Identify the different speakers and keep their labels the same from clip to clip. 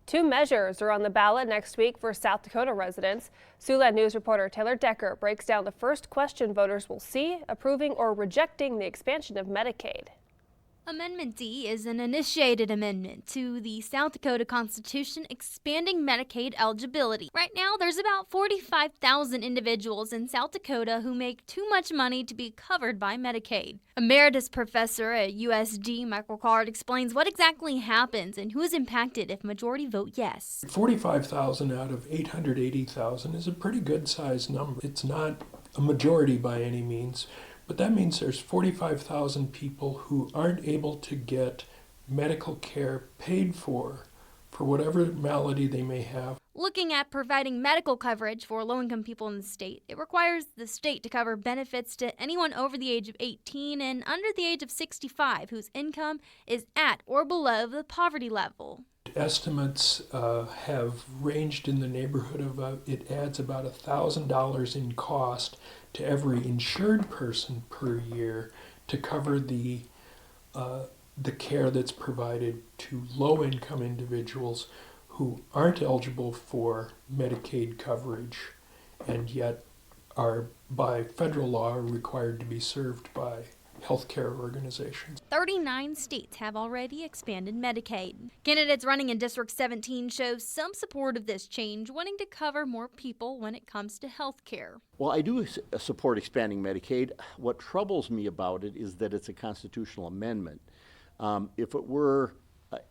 Speaker 1: Two measures are on the ballot next week for South Dakota residents. Siouxland News reporter Taylor Decker breaks down the first question voters will see, approving or rejecting the expansion of Medicaid.
Speaker 2: Amendment D is an initiated amendment to the South Dakota Constitution expanding Medicaid eligibility. Right now, there's about 45,000 individuals in South Dakota who make too much money to be covered by Medicaid. Emeritus professor at USD, Michael Card, explains what exactly happens and who is impacted if majority vote yes.
Speaker 3: 45,000 out of 880,000 is a pretty good sized number. It's not a majority by any means. But that means there's 45,000 people who aren't able to get medical care paid for whatever malady they may have.
Speaker 2: Looking at providing medical coverage for low-income people in the state, it requires the state to cover benefits to anyone over the age of 18 and under the age of 65 whose income is at or below the poverty level.
Speaker 3: Estimates have ranged in the neighborhood of it adds about $1,000 in cost to every insured person per year to cover the care that's provided to low-income individuals who aren't eligible for Medicaid coverage and yet are by federal law required to be served by healthcare organizations.
Speaker 2: 39 states have already expanded Medicaid. Candidates running in District 17 show some support of this change, wanting to cover more people when it comes to health care.
Speaker 4: Well, I do support expanding Medicaid. What troubles me about it is that it's a constitutional amendment. If it were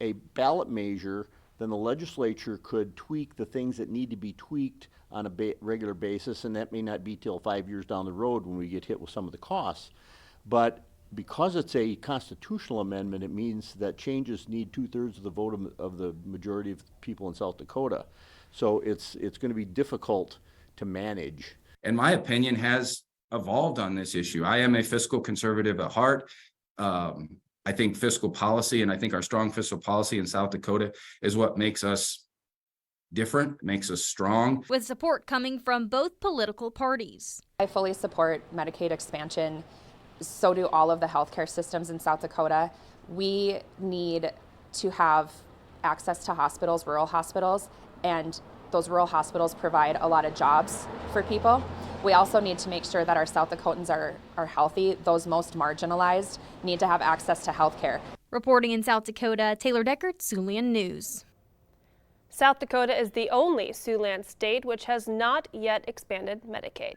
Speaker 4: a ballot measure, then the legislature could tweak the things that need to be tweaked on a regular basis, and that may not be till 5 years down the road when we get hit with some of the costs. But because it's a constitutional amendment, it means that changes need 2/3 of the vote of the majority of people in South Dakota. So it's going to be difficult to manage.
Speaker 5: And my opinion has evolved on this issue. I am a fiscal conservative at heart. I think fiscal policy, and I think our strong fiscal policy in South Dakota is what makes us different, makes us strong.
Speaker 2: With support coming from both political parties.
Speaker 6: I fully support Medicaid expansion. So do all of the healthcare systems in South Dakota. We need to have access to hospitals, rural hospitals, and those rural hospitals provide a lot of jobs for people. We also need to make sure that our South Dakotans are healthy. Those most marginalized need to have access to healthcare.
Speaker 2: Reporting in South Dakota, Taylor Decker, Siouxland News.
Speaker 1: South Dakota is the only Siouxland state which has not yet expanded Medicaid.